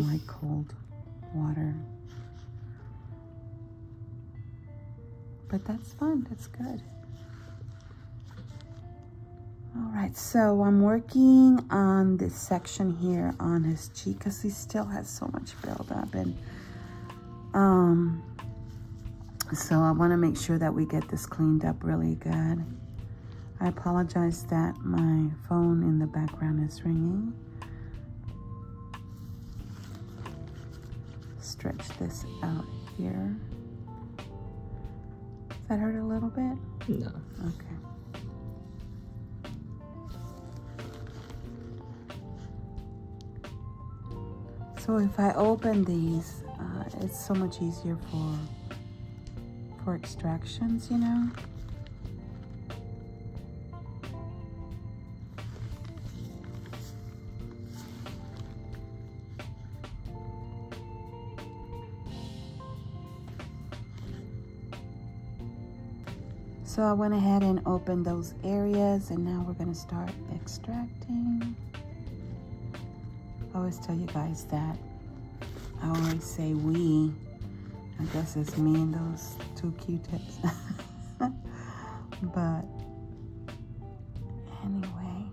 don't like cold water. But that's fun. That's good. All right, so I'm working on this section here on his cheek because he still has so much buildup, and so I want to make sure that we get this cleaned up really good. I apologize that my phone in the background is ringing. Stretch this out here. Does that hurt a little bit? No. Okay. So if I open these, it's so much easier for extractions, you know? So I went ahead and opened those areas, and now we're going to start extracting. I always tell you guys that. I always say we. I guess it's me and those 2 Q-tips. But anyway,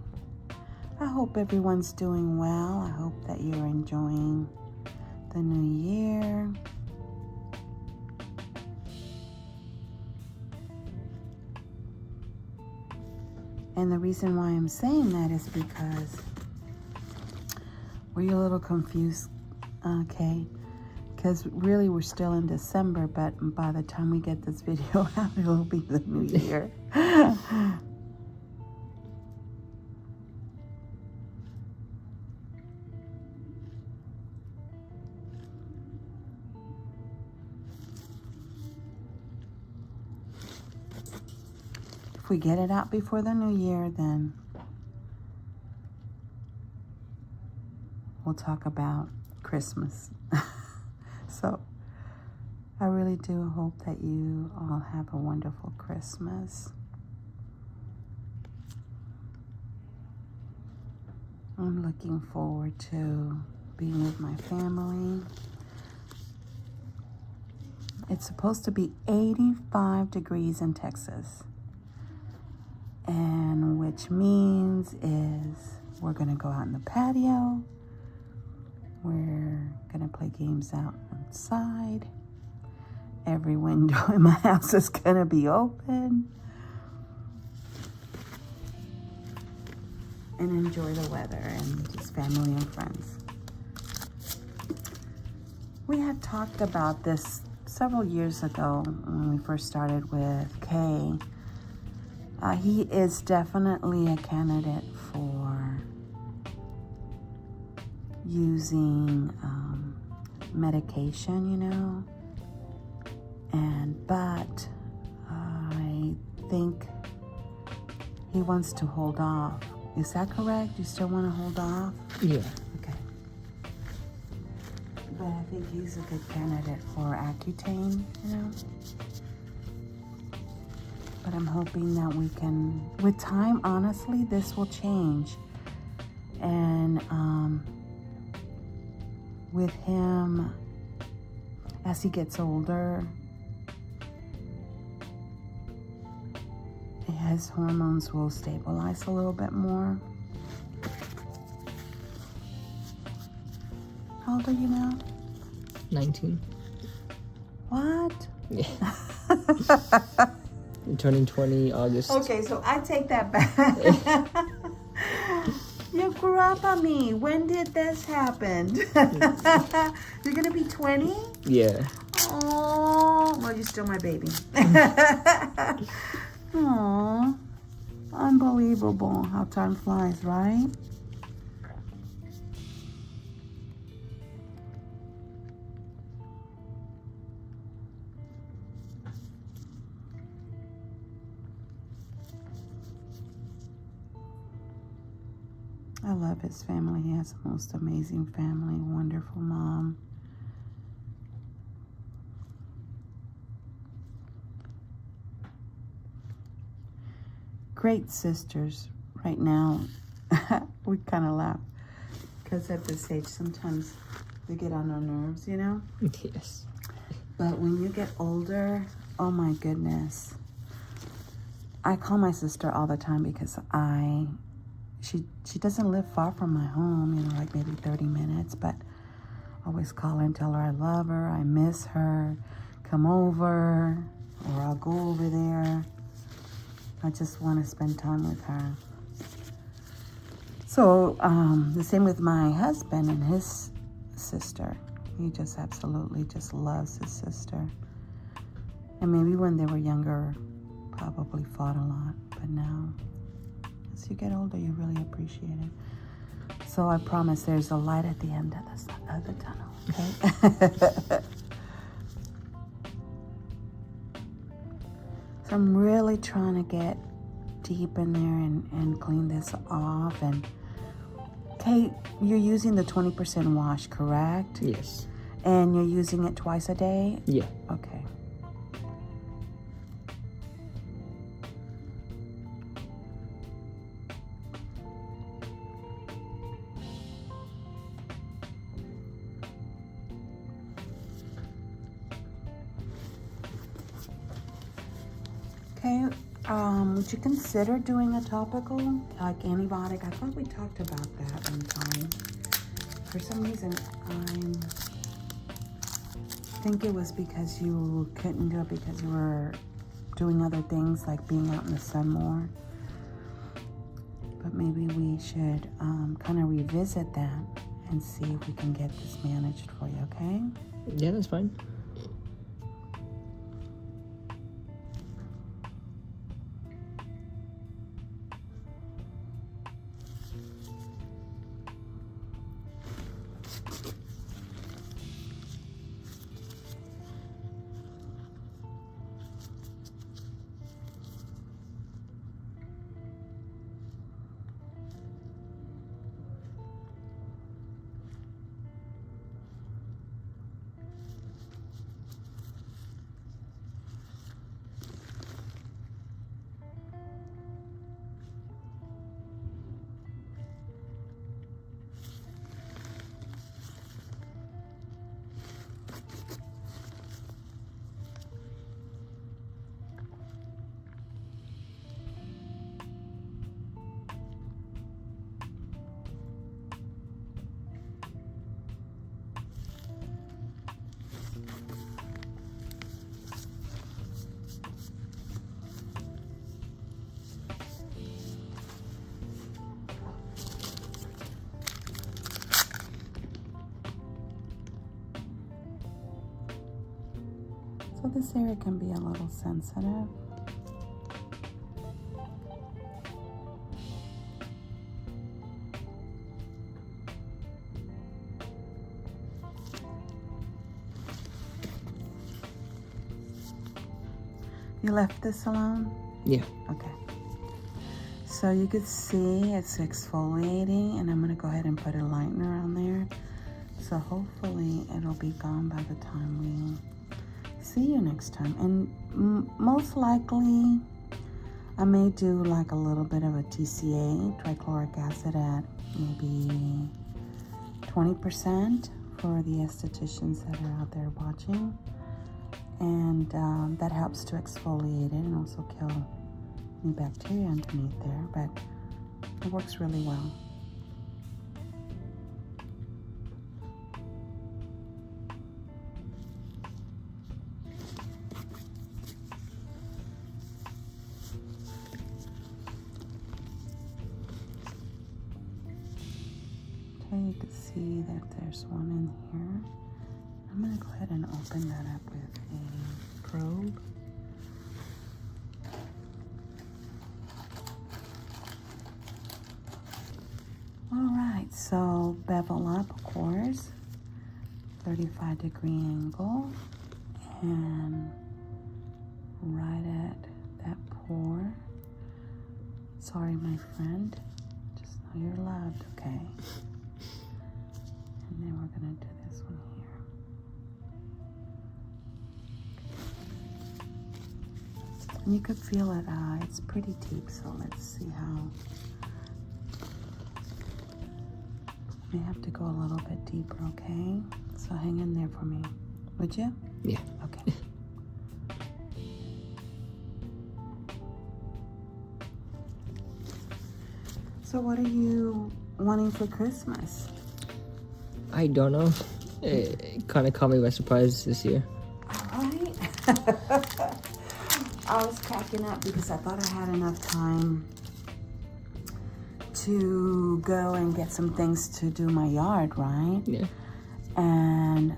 I hope everyone's doing well. I hope that you're enjoying the new year. And the reason why I'm saying that is because we're a little confused, okay? Because really we're still in December, but by the time we get this video out, it'll be the new year. If we get it out before the new year, then we'll talk about Christmas. So I really do hope that you all have a wonderful Christmas. I'm looking forward to being with my family. It's supposed to be 85 degrees in Texas. And which means is we're gonna go out in the patio. We're gonna play games out outside. Every window in my house is gonna be open. And enjoy the weather and just family and friends. We had talked about this several years ago when we first started with Kay. He is definitely a candidate for using medication, you know, but I think he wants to hold off. Is that correct? You still want to hold off? Yeah. Okay. But I think he's a good candidate for Accutane, you know. But I'm hoping that we can, with time, honestly, this will change. And with him, as he gets older, his hormones will stabilize a little bit more. How old are you now? 19. What? Yeah. I'm turning 20 August. Okay, so I take that back. You grew up on me. When did this happen? You're gonna be 20? Yeah. Oh, well, you're still my baby. Aw, unbelievable how time flies, right? I love his family. He has the most amazing family, wonderful mom. Great sisters. Right now, we kind of laugh because at this age, sometimes They get on our nerves, you know? Yes. But when you get older, oh my goodness. I call my sister all the time because she doesn't live far from my home, you know, like maybe 30 minutes, but I always call her and tell her I love her, I miss her, come over, or I'll go over there. I just want to spend time with her. So, the same with my husband and his sister. He just absolutely just loves his sister. And maybe when they were younger, probably fought a lot. But now, as you get older, you really appreciate it. So I promise there's a light at the end of the tunnel, okay? So I'm really trying to get deep in there and clean this off. And Kate, you're using the 20% wash, correct? Yes. And you're using it twice a day? Yeah. Okay. Okay, would you consider doing a topical, like antibiotic? I thought we talked about that one time. For some reason, I think it was because you couldn't do it because you were doing other things, like being out in the sun more. But maybe we should kind of revisit that and see if we can get this managed for you, okay? Yeah, that's fine. So this area can be a little sensitive. You left this alone? Yeah. Okay. So you could see it's exfoliating, and I'm going to go ahead and put a lightener on there. So hopefully it'll be gone by the time we see you next time. And most likely I may do like a little bit of a TCA, trichloric acid, at maybe 20% for the estheticians that are out there watching. And that helps to exfoliate it and also kill any bacteria underneath there, but it works really well. Okay, you can see that there's one in here. I'm going to go ahead and open that up with a probe. Alright, so bevel up, of course, 35-degree angle, and right at that pore. Sorry, my friend, just know you're loved, okay? And then we're going to do this one here. And you could feel it, it's pretty deep, so let's see how. may have to go a little bit deeper, okay? So hang in there for me, would you? Yeah. Okay. So what are you wanting for Christmas? I don't know. It kind of caught me by surprise this year. All right. I was cracking up because I thought I had enough time to go and get some things to do my yard, right? Yeah. And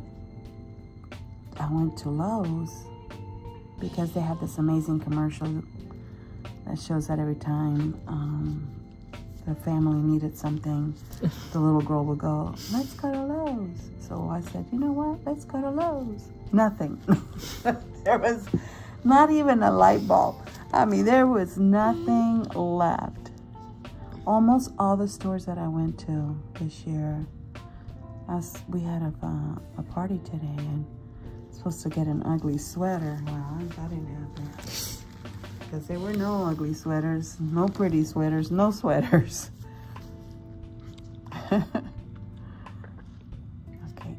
I went to Lowe's because they have this amazing commercial that shows that every time the family needed something, the little girl would go, let's go to Lowe's. So I said, you know what? Let's go to Lowe's. Nothing. There was not even a light bulb. I mean, there was nothing left. Almost all the stores that I went to this year, we had a party today, and I was supposed to get an ugly sweater. Well, I didn't have that. Because there were no ugly sweaters, no pretty sweaters, no sweaters. Okay,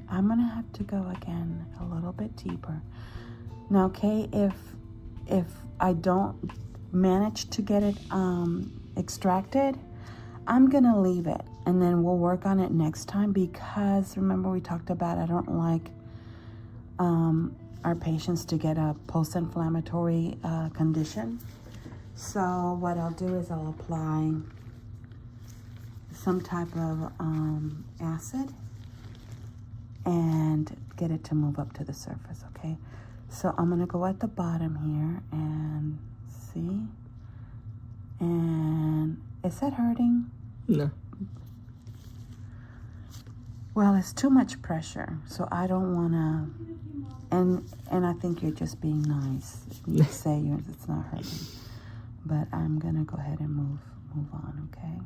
I'm gonna have to go again a little bit deeper. Now, okay, if I don't manage to get it extracted, I'm gonna leave it and then we'll work on it next time, because remember we talked about I don't like our patients to get a post-inflammatory condition. So what I'll do is I'll apply some type of acid and get it to move up to the surface, okay? So I'm gonna go at the bottom here and see. And is that hurting? No. Well, it's too much pressure, so I don't wanna, and I think you're just being nice. You say it's not hurting, but I'm gonna go ahead and move on, okay?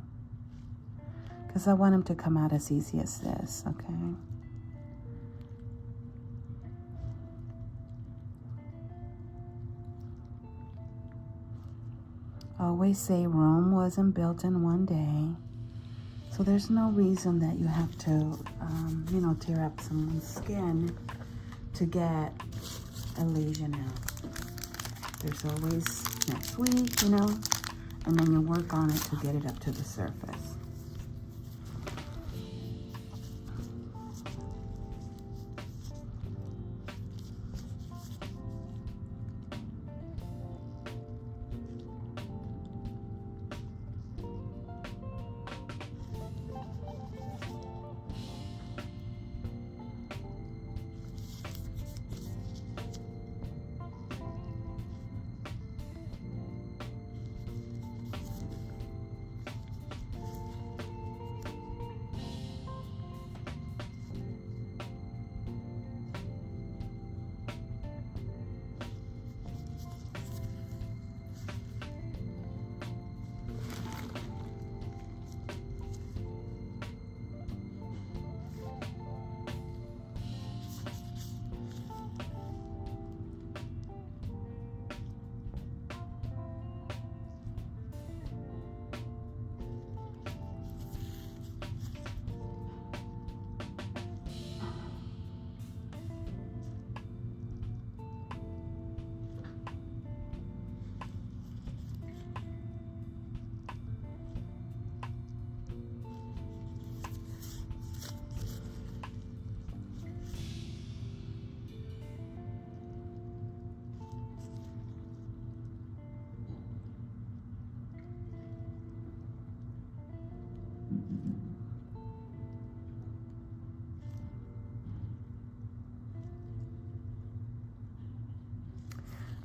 Because I want him to come out as easy as this, okay? I always say Rome wasn't built in one day. So there's no reason that you have to, tear up someone's skin to get a lesion out. There's always next week, and then you work on it to get it up to the surface.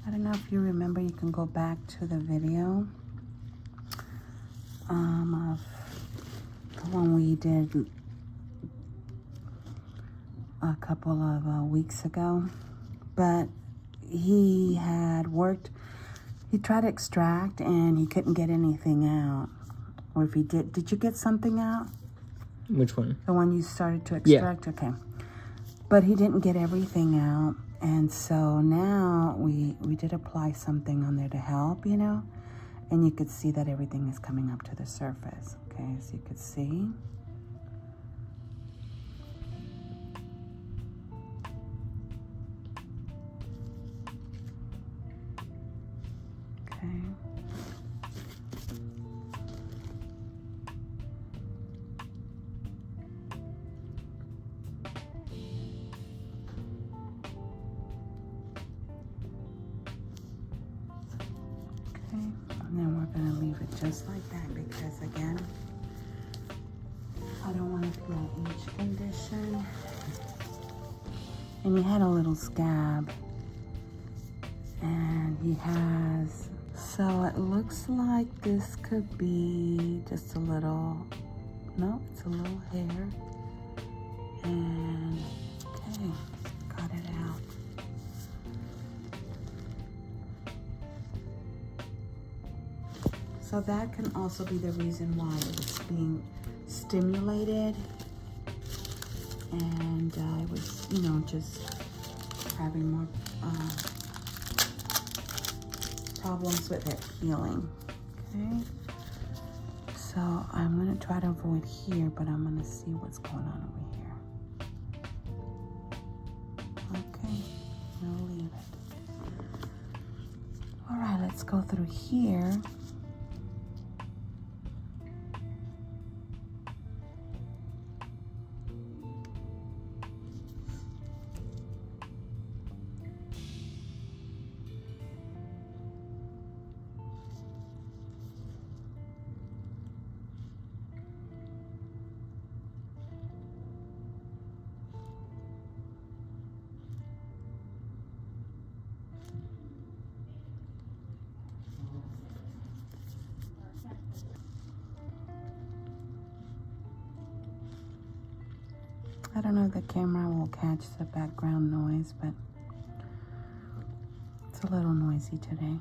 I don't know if you remember, you can go back to the video of the one we did a couple of weeks ago. But he had he tried to extract and he couldn't get anything out. Or if he did you get something out? Which one? The one you started to extract? Yeah. Okay. But he didn't get everything out. And so now we did apply something on there to help, and you could see that everything is coming up to the surface, okay, as you could see. Okay. And then we're going to leave it just like that because, again, I don't want to feel age condition. And he had a little scab. And he has, so it looks like this could be just a little, no, it's a little hair. And, okay, got it out. So that can also be the reason why it's being stimulated, and I was, you know, just having more problems with it healing. Okay, so I'm gonna try to avoid here, but I'm gonna see what's going on over here. Okay, we'll leave it. All right, let's go through here. I don't know if the camera will catch the background noise, but it's a little noisy today.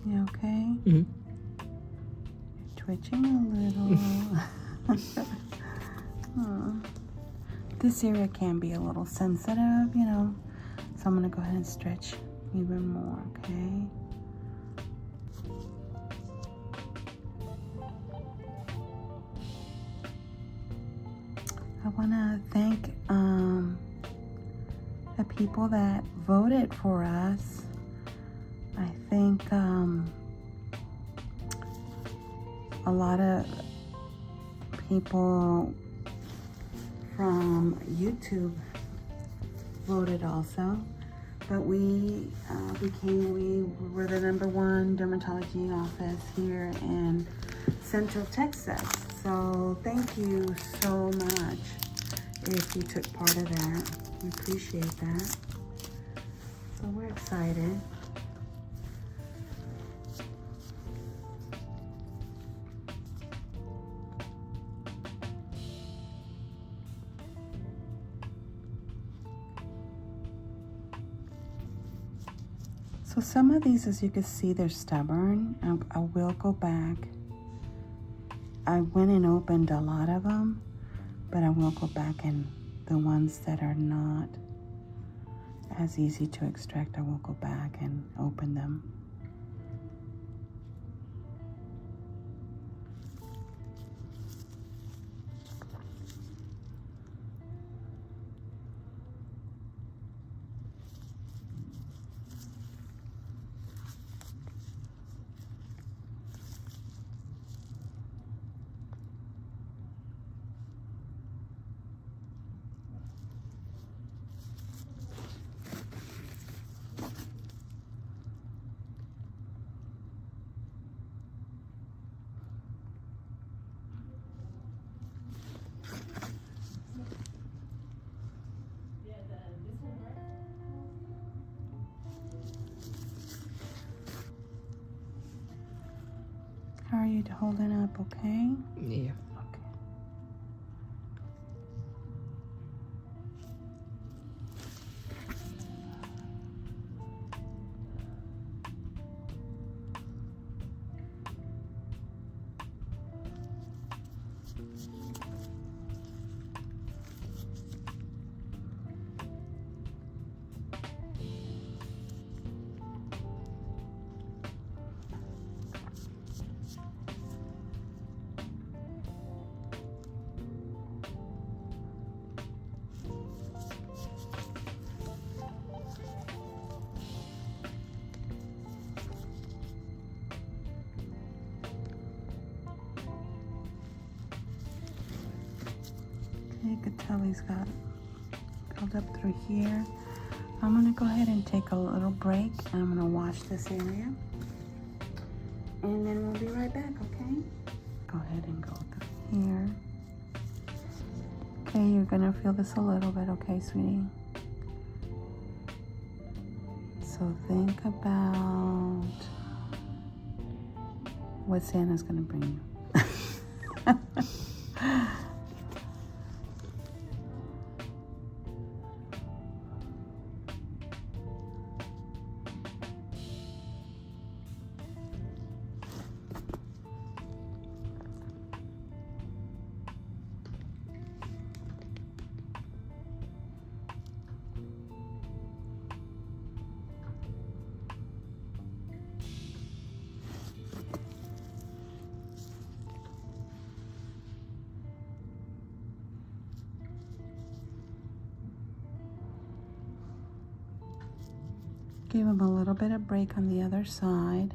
You okay? Mm-hmm. Twitching a little. Oh. This area can be a little sensitive, you know, so I'm gonna go ahead and stretch even more, okay? I wanna thank the people that voted for us. I think a lot of people from YouTube voted also, but we were the #1 dermatology office here in Central Texas. So thank you so much if you took part of that. We appreciate that. So we're excited. So some of these, as you can see, they're stubborn. I will go back. I went and opened a lot of them, but I will go back, and the ones that are not as easy to extract, I will go back and open them. How are you holding up? Okay? Yeah. Okay. You can tell he's got built up through here. I'm gonna go ahead and take a little break, and I'm gonna wash this area, and then we'll be right back, okay? Go ahead and go through here. Okay, you're gonna feel this a little bit, okay, sweetie? So think about what Santa's gonna bring you. Give him a little bit of break on the other side.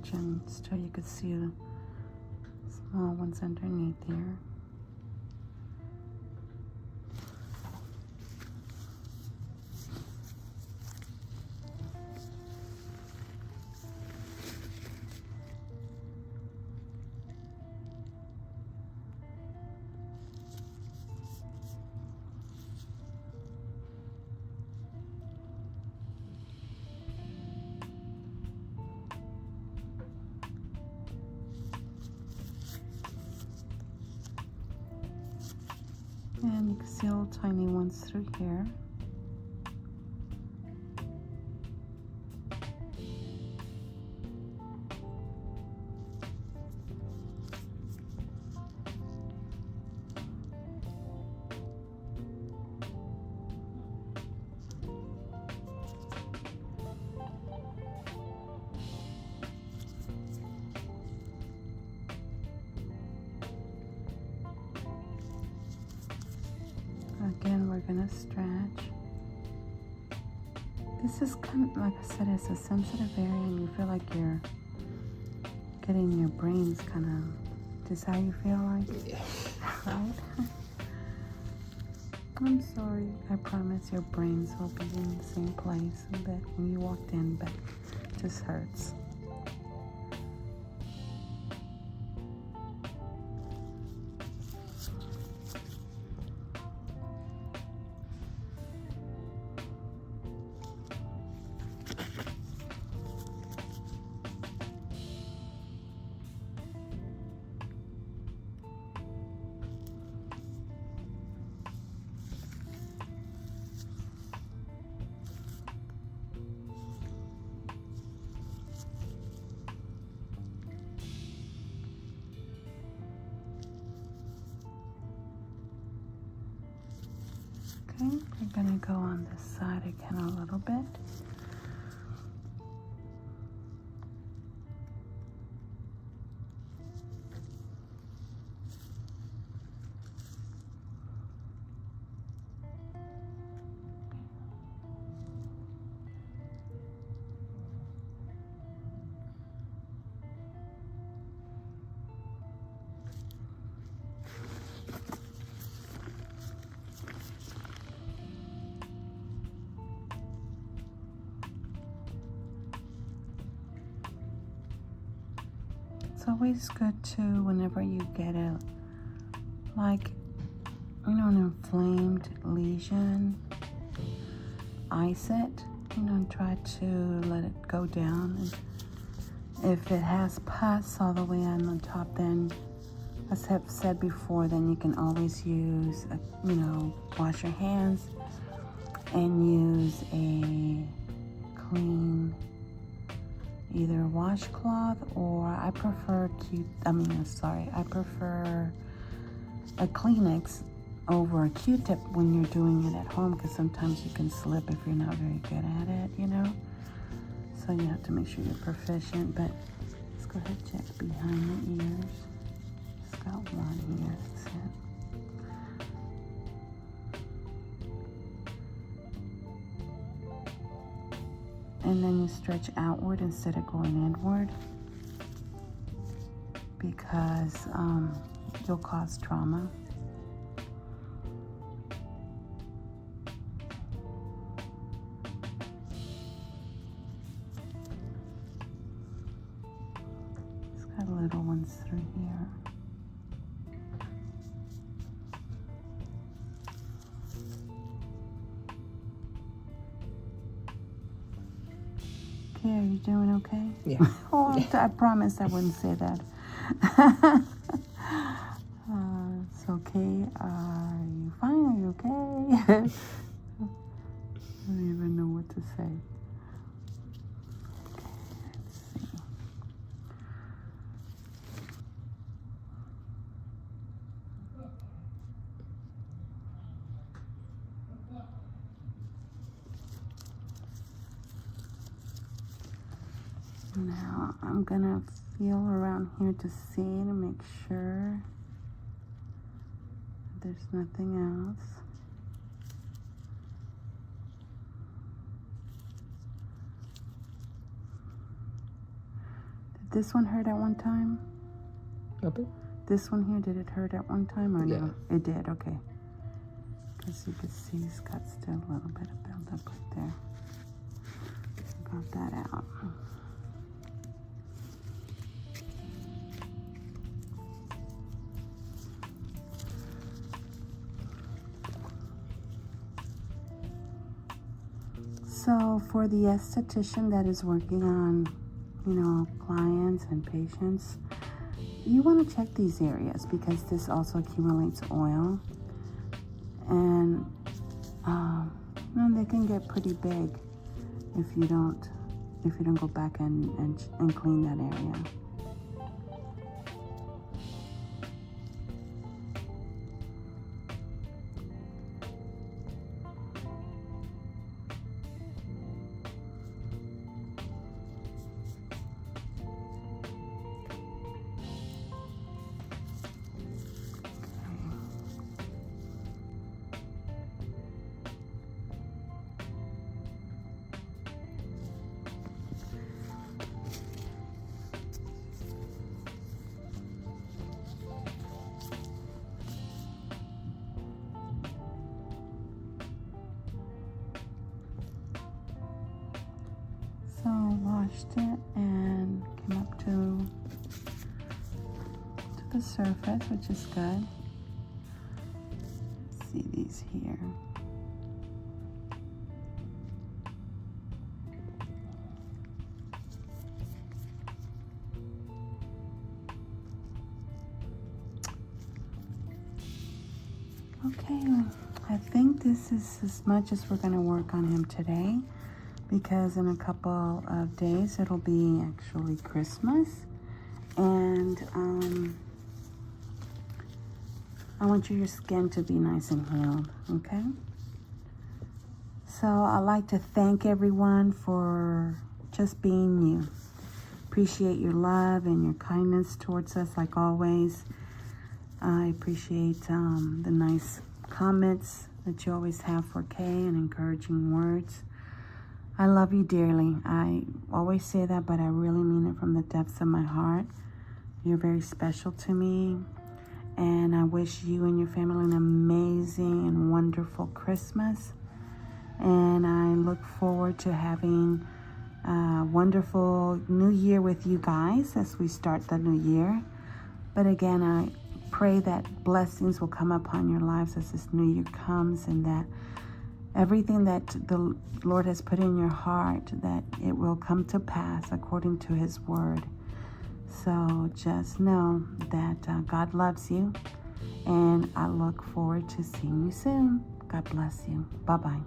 stretch and so you could see the small ones underneath here. And you can see little tiny ones through here. Again, we're gonna stretch. This is kind of, like I said, it's a sensitive area and you feel like you're getting your brains kind of, is how you feel like? Yeah. Right? I'm sorry, I promise your brains will be in the same place that when you walked in, but it just hurts. Okay, we're gonna go on this side again a little bit. It's always good to, whenever you get a, like, you know, an inflamed lesion, ice it, you know, and try to let it go down. And if it has pus all the way on the top, then, as I've said before, then you can always use, you know, wash your hands and use a clean either washcloth, or I prefer I prefer a Kleenex over a Q-tip when you're doing it at home, because sometimes you can slip if you're not very good at it, you know. So you have to make sure you're proficient. But let's go ahead and check behind the ears. Just got one here, that's it. And then you stretch outward instead of going inward, because you'll cause trauma. It's got little ones through here. Okay, are you doing okay? Yeah. Oh, I promised I wouldn't say that. It's okay. Are you fine? Are you okay? I don't even know what to say. Okay, let's see. Now I'm gonna feel around here to see, to make sure there's nothing else. Did this one hurt at one time? Okay. This one here, did it hurt at one time or Yeah. no? It did, okay. Because you can see it's got still a little bit of buildup right there. Got that out. So for the esthetician that is working on, you know, clients and patients, you want to check these areas because this also accumulates oil, and you know, they can get pretty big if you don't go back and clean that area. So washed it and came up to the surface, which is good. See these here. Okay, I think this is as much as we're going to work on him today, because in a couple of days it'll be actually Christmas, and I want your skin to be nice and healed, okay? So I'd like to thank everyone for just being you. Appreciate your love and your kindness towards us like always. I appreciate the nice comments that you always have for Kay and encouraging words. I love you dearly. I always say that, but I really mean it from the depths of my heart. You're very special to me, and I wish you and your family an amazing and wonderful Christmas. And I look forward to having a wonderful new year with you guys as we start the new year. But again, I pray that blessings will come upon your lives as this new year comes, and that everything that the Lord has put in your heart, that it will come to pass according to his word. So just know that God loves you, and I look forward to seeing you soon. God bless you. Bye-bye.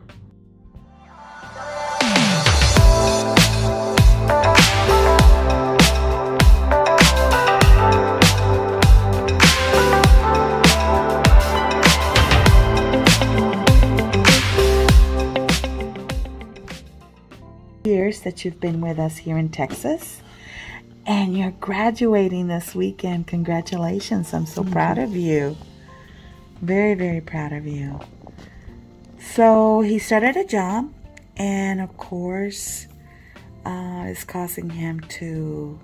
Years that you've been with us here in Texas, and you're graduating this weekend. Congratulations. I'm so proud of you. Very, very proud of you. So he started a job, and of course it's causing him to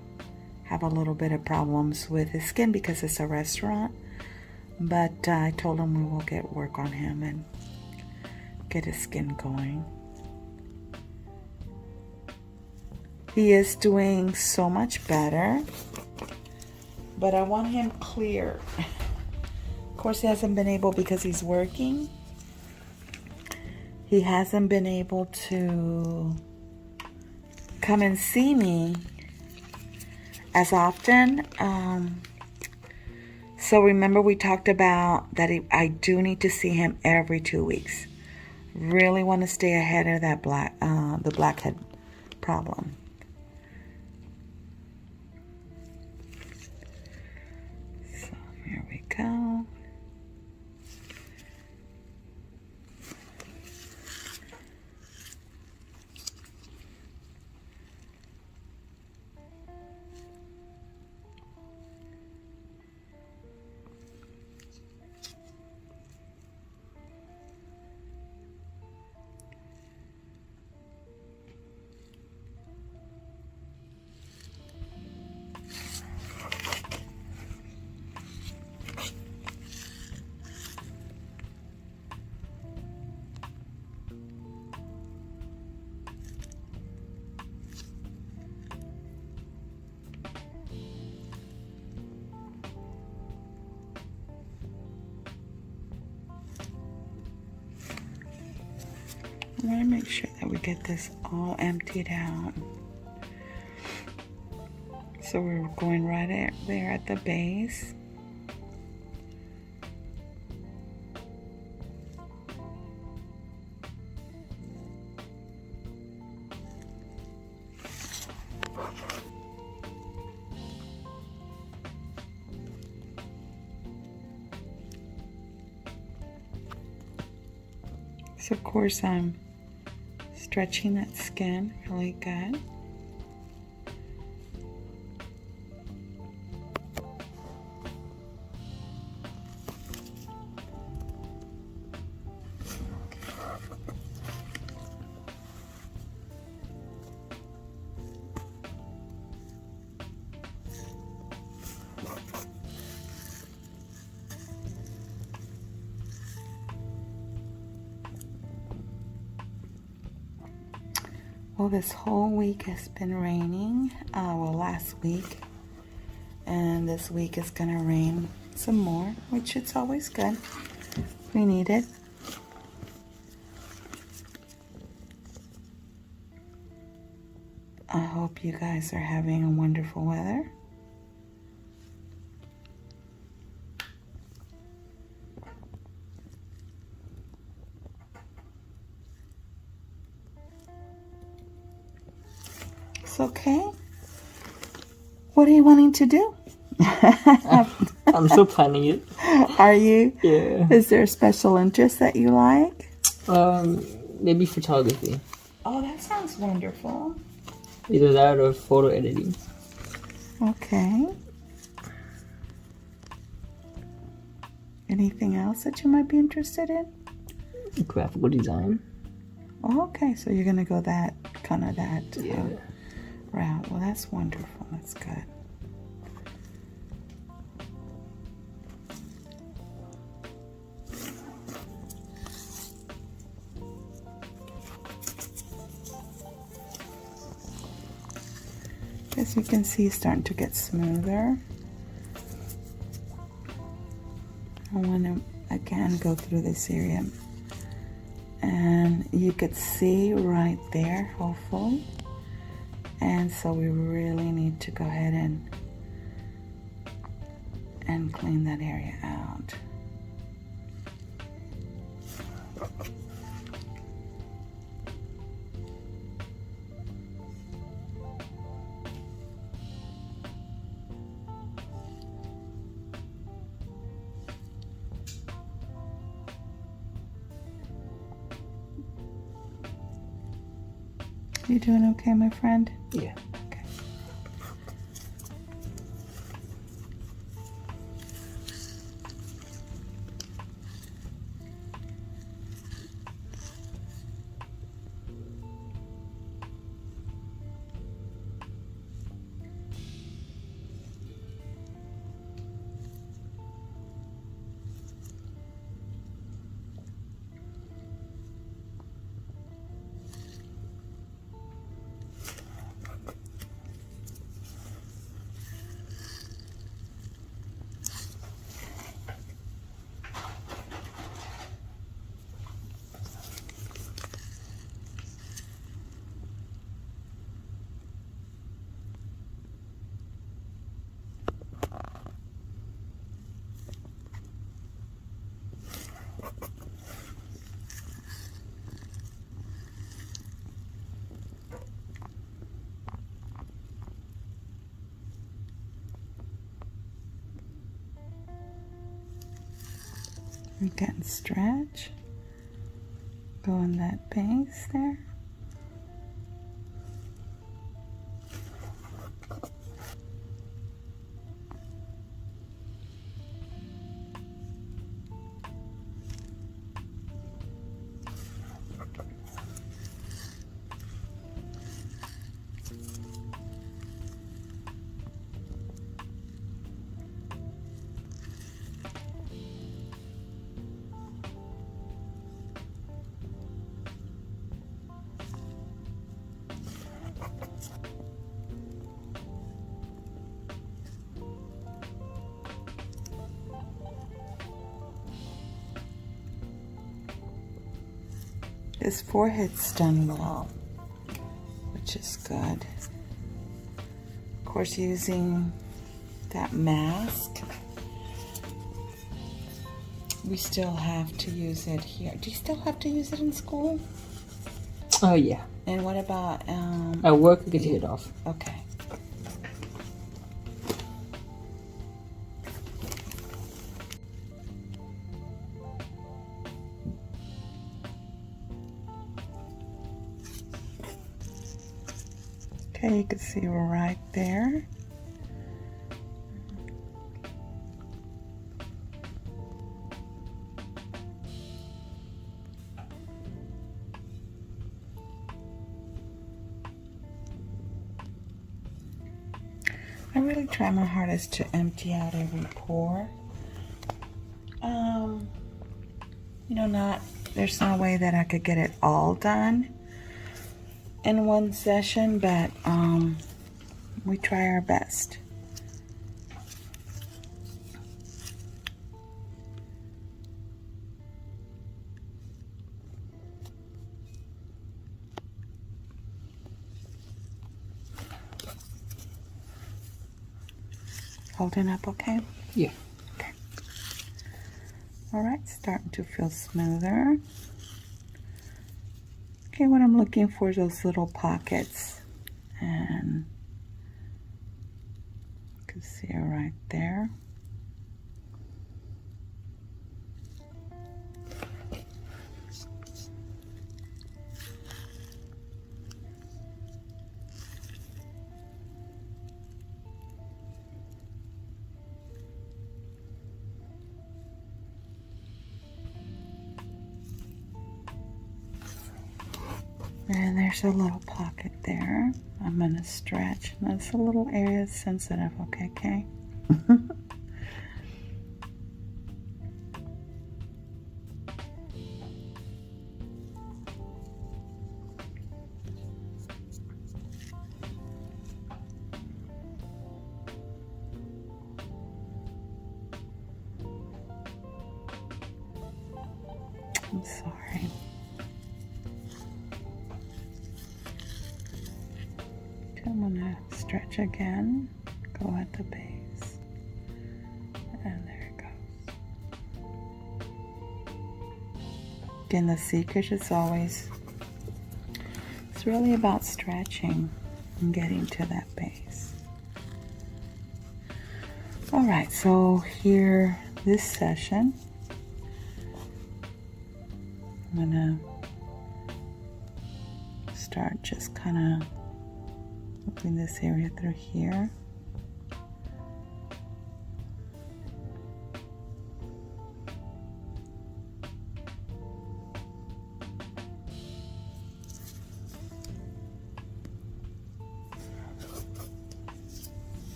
have a little bit of problems with his skin because it's a restaurant, but I told him we will get work on him and get his skin going. He is doing so much better, but I want him clear. Of course, he hasn't been able, because he's working, he hasn't been able to come and see me as often. So remember we talked about that I do need to see him every 2 weeks. Really want to stay ahead of that the blackhead problem. So here we go. want to make sure that we get this all emptied out. So we're going right there at the base. So of course I'm stretching that skin really good. Well, this whole week has been raining. Well, last week. And this week is going to rain some more, which it's always good. We need it. I hope you guys are having a wonderful weather. Okay. What are you wanting to do? I'm still planning it. Are you? Yeah. Is there a special interest that you like? Maybe photography. Oh, that sounds wonderful. Either that or photo editing. Okay. Anything else that you might be interested in? Graphical design. Oh, okay, so you're gonna go that Yeah. route. Well, that's wonderful. That's good. As you can see, it's starting to get smoother. I want to again go through this area, and you could see right there, hopefully. And so we really need to go ahead and clean that area out. You doing okay, my friend? Yeah. Okay. Again, stretch. Go in that base there. His forehead's done well, which is good. Of course, using that mask, we still have to use it here. Do you still have to use it in school? Oh yeah. And what about At work, you can take it off. okay. Okay, you can see we're right there. I really try my hardest to empty out every pore. You know, there's no way that I could get it all done in one session, but we try our best. Holding up okay? Yeah. Okay. All right, starting to feel smoother. Okay, what I'm looking for is those little pockets, and you can see it right there. And there's a little pocket there. I'm gonna stretch. That's a little area that's sensitive, okay, Kay? I'm sorry. I'm gonna stretch again, go at the base, and there it goes. Again, the secret is always, it's really about stretching and getting to that base. All right, so here, this session, I'm gonna start just kind of opening this area through here.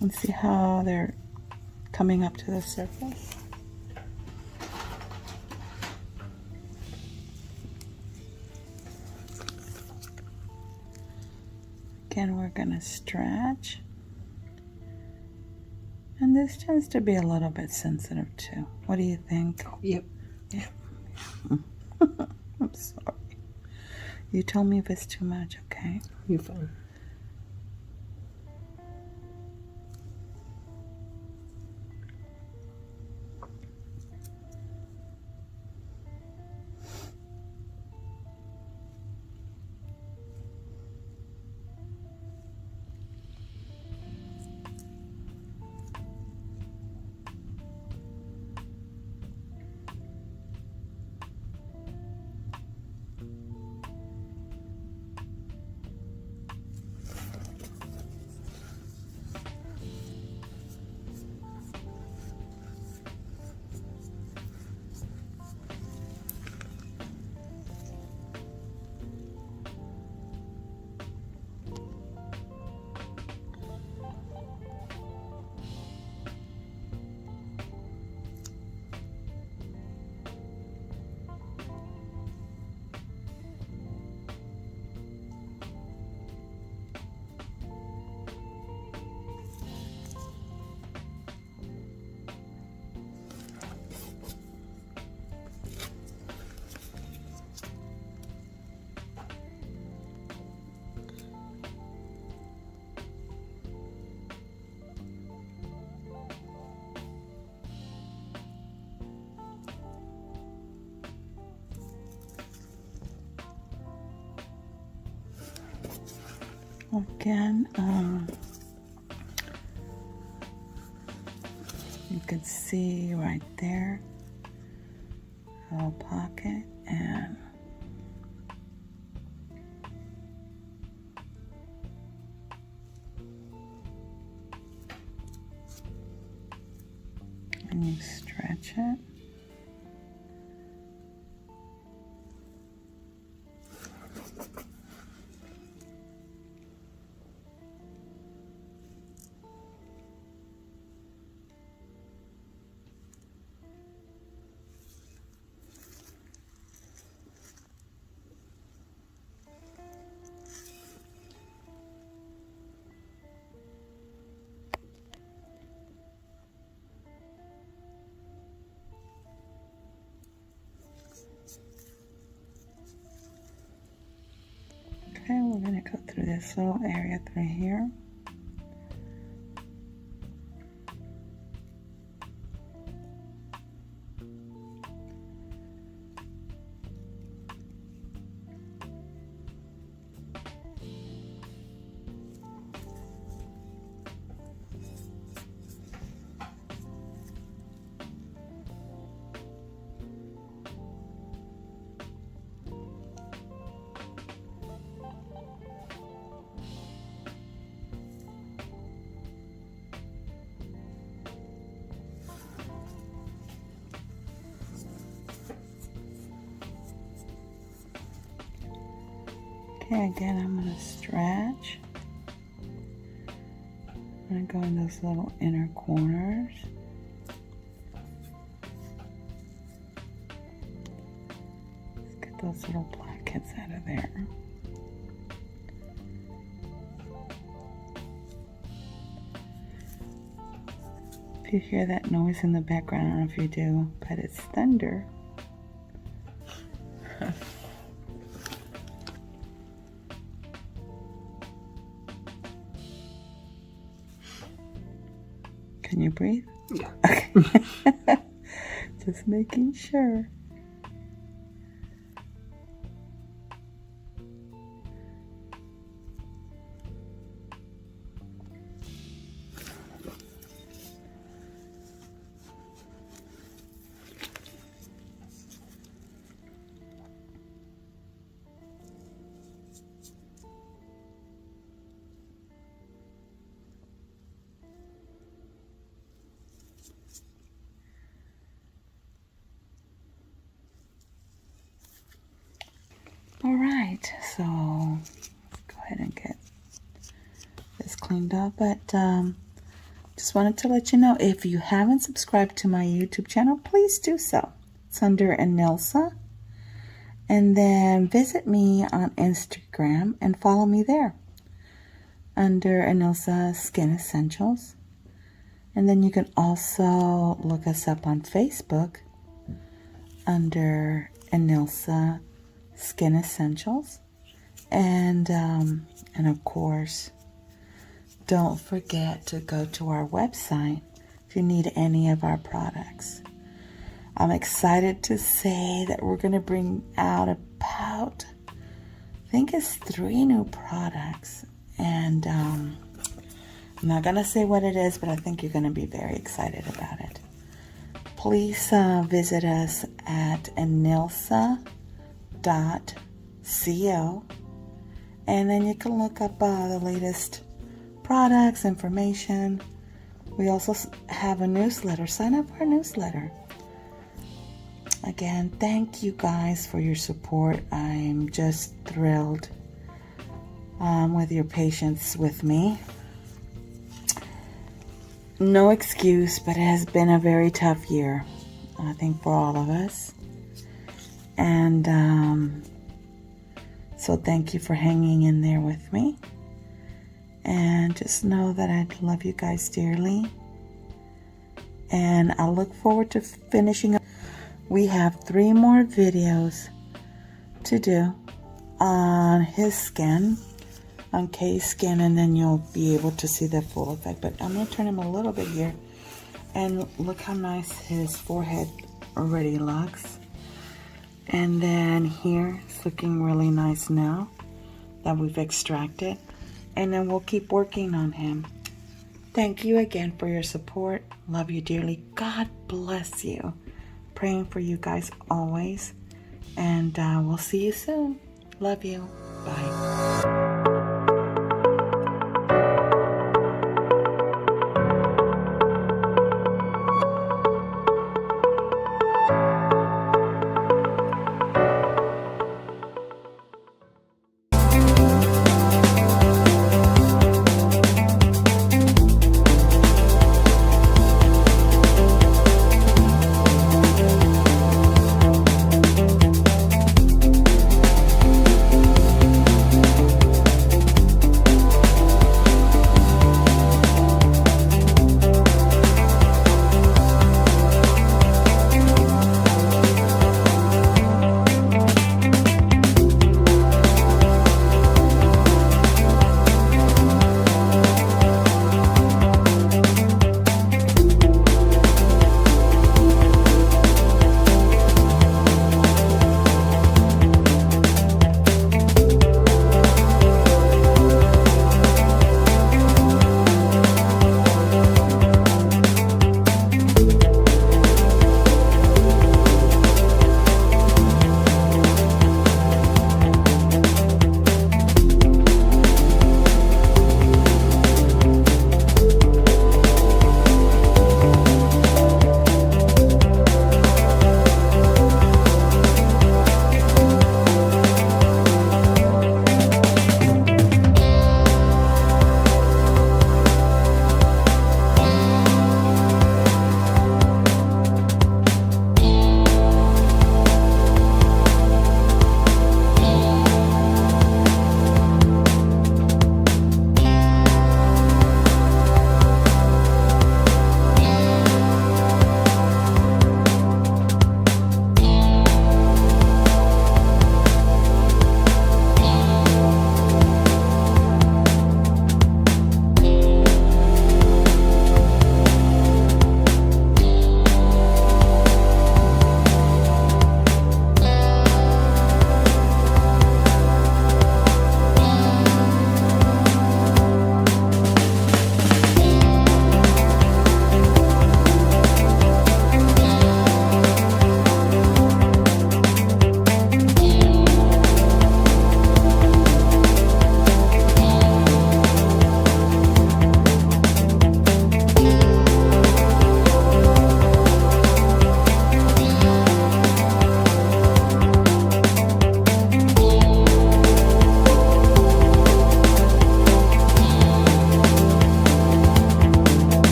And see how they're coming up to the surface. Again, we're going to stretch. And this tends to be a little bit sensitive too. What do you think? Yep. Yeah. I'm sorry. You tell me if it's too much, okay? You're fine. Again, you can see right there a little pocket, and you stretch it. Okay, we're going to go through this little area through here. Okay, again, I'm going to stretch. I'm going to go in those little inner corners. Let's get those little blackheads out of there. If you hear that noise in the background, I don't know if you do, but it's thunder. Can you breathe? Yeah. Okay. Just making sure. All right, so go ahead and get this cleaned up. But just wanted to let you know, if you haven't subscribed to my YouTube channel, please do so. It's under Anilsa. And then visit me on Instagram and follow me there under Anilsa Skin Essentials. And then you can also look us up on Facebook under Anilsa Skin Essentials. And of course, don't forget to go to our website if you need any of our products. I'm excited to say that we're going to bring out about, I think it's 3 new products. And I'm not going to say what it is, but I think you're going to be very excited about it. Please visit us at 𝑦𝒐𝒐𝒕𝒉𝒊𝒂𝒄𝒊𝒂𝒍, and then you can look up the latest products, information. We also have a newsletter. Sign up for our newsletter. Again, thank you guys for your support. I'm just thrilled with your patience with me. No excuse, but it has been a very tough year, I think, for all of us. And so thank you for hanging in there with me. And just know that I love you guys dearly. And I look forward to finishing up. We have 3 more videos to do on his skin, on Kay's skin, and then you'll be able to see the full effect. But I'm going to turn him a little bit here. And look how nice his forehead already looks. And then here, it's looking really nice now that we've extracted. and then we'll keep working on him. Thank you again for your support. Love you dearly. God bless you. Praying for you guys always. And we'll see you soon. Love you. Bye.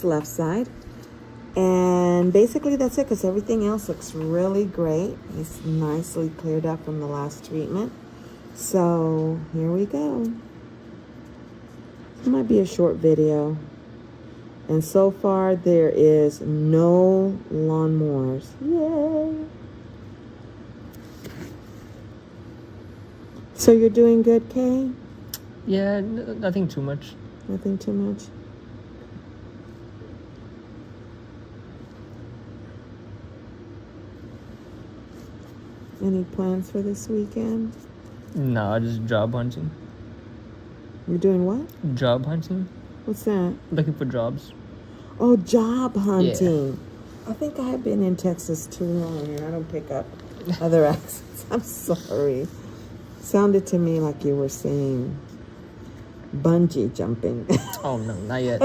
this left side. And basically that's it, because everything else looks really great. It's nicely cleared up from the last treatment. So here we go. It might be a short video. And so far there is no lawnmowers. Yay! So you're doing good, Kay? Yeah, nothing too much. Nothing too much? Any plans for this weekend? No, just job hunting. You're doing what? Job hunting. What's that? Looking for jobs. Oh, job hunting. Yeah. I think I have been in Texas too long and I don't pick up other accents. I'm sorry. Sounded to me like you were saying bungee jumping. Oh, no, not yet.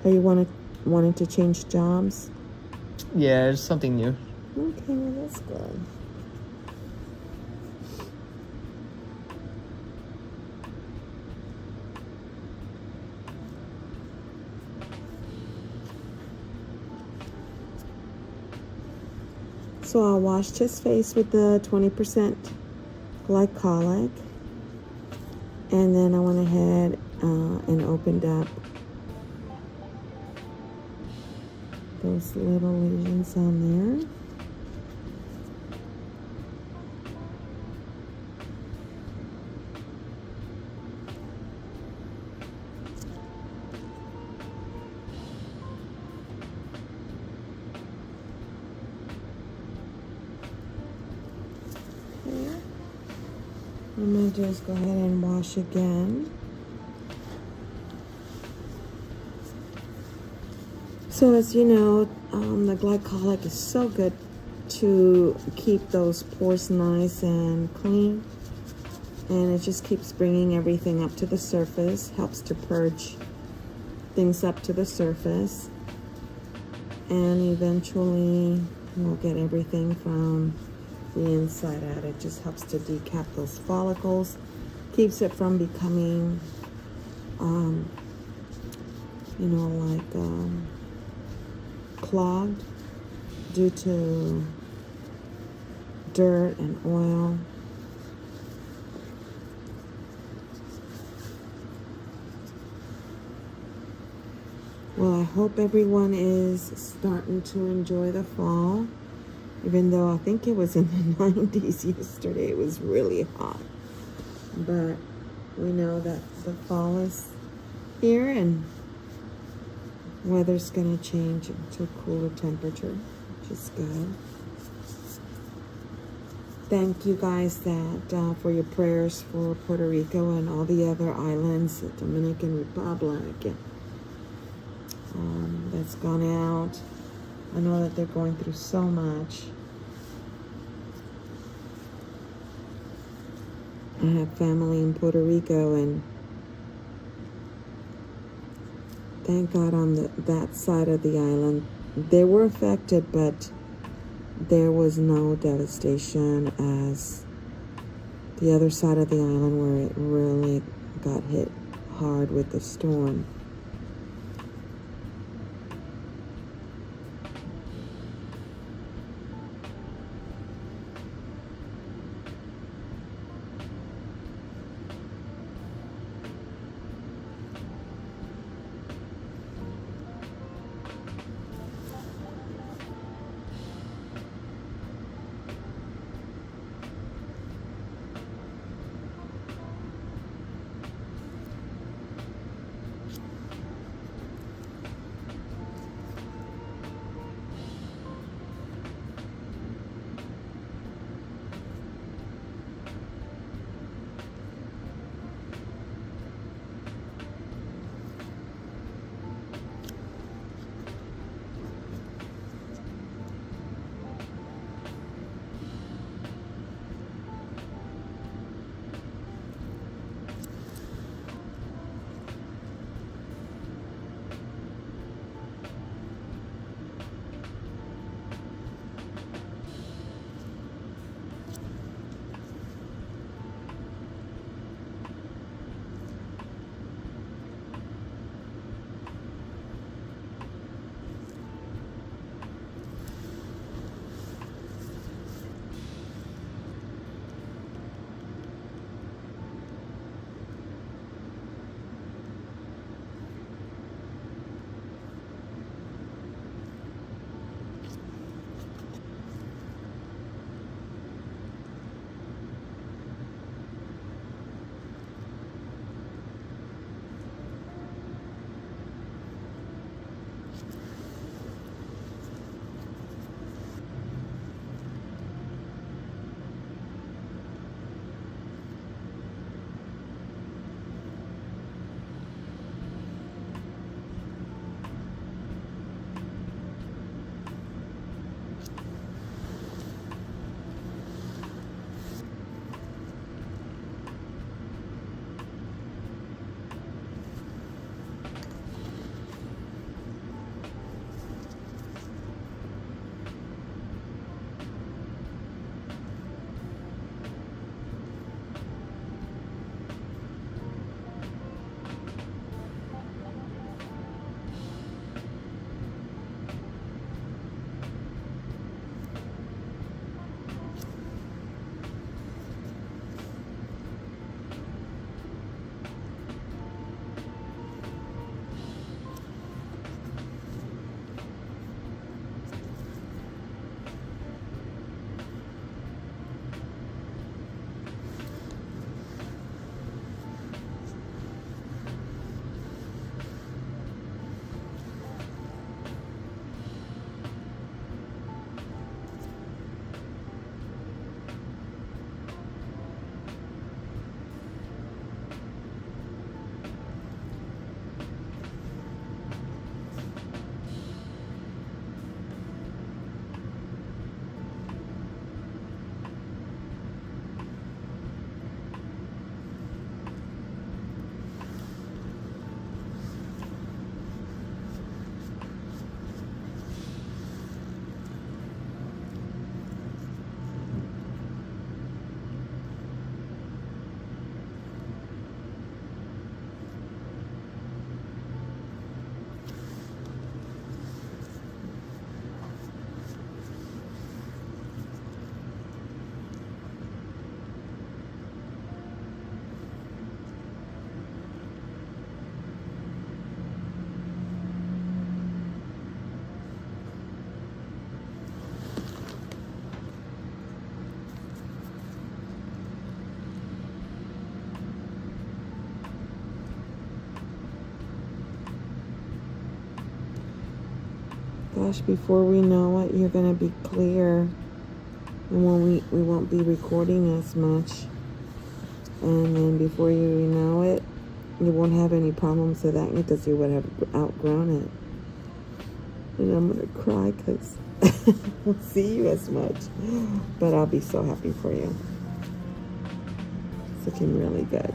Are you wanting to change jobs? Yeah, it's something new. Okay, well, that's good. So I washed his face with the 20% glycolic. And then I went ahead and opened up those little lesions on there. I'm going to just go ahead and wash again. So as you know, the glycolic is so good to keep those pores nice and clean. And it just keeps bringing everything up to the surface, helps to purge things up to the surface. And eventually we'll get everything from the inside out. It just helps to decap those follicles, keeps it from becoming, clogged due to dirt and oil. Well, I hope everyone is starting to enjoy the fall. Even though I think it was in the 90s yesterday, it was really hot. But we know that the fall is here and weather's going to change to a cooler temperature, which is good. Thank you guys for your prayers for Puerto Rico and all the other islands, the Dominican Republic, that's gone out. I know that they're going through so much. I have family in Puerto Rico, and thank God on that side of the island, they were affected, but there was no devastation as the other side of the island where it really got hit hard with the storm. gosh, before we know it, you're gonna be clear. And when we won't be recording as much. And then before you know it, you won't have any problems with acne because you would have outgrown it. And I'm gonna cry because I won't see you as much. But I'll be so happy for you. It's looking really good.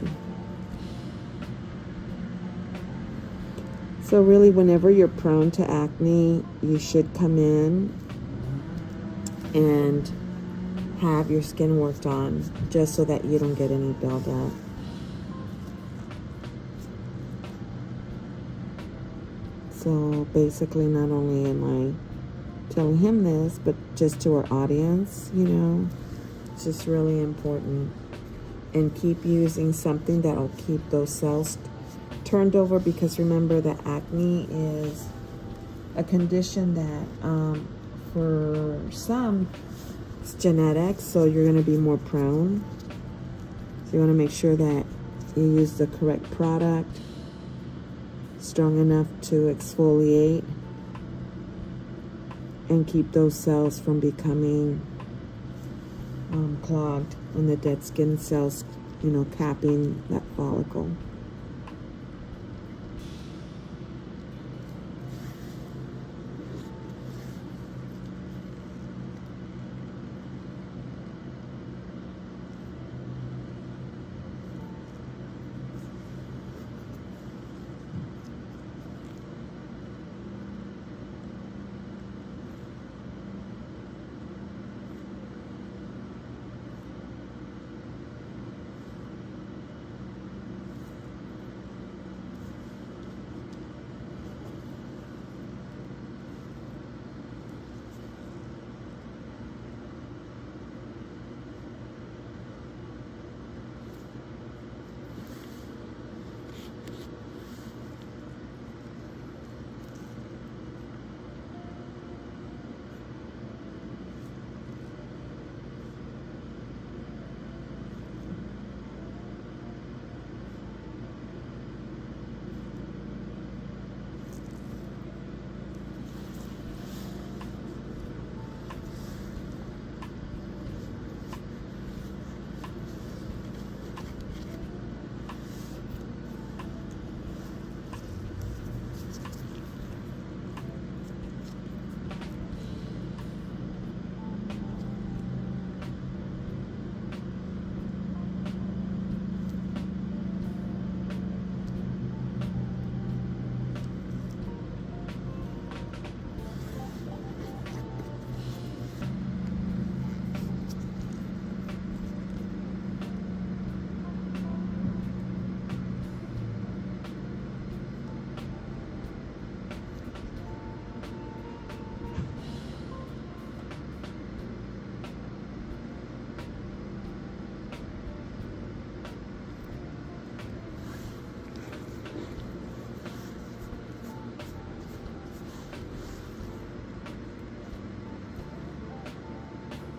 So really, whenever you're prone to acne, you should come in and have your skin worked on, just so that you don't get any buildup. So basically, not only am I telling him this, but just to our audience, you know, it's just really important. And keep using something that'll keep those cells turned over, because remember that acne is a condition that for some it's genetics, so you're going to be more prone. So you want to make sure that you use the correct product, strong enough to exfoliate and keep those cells from becoming clogged and the dead skin cells, you know, capping that follicle.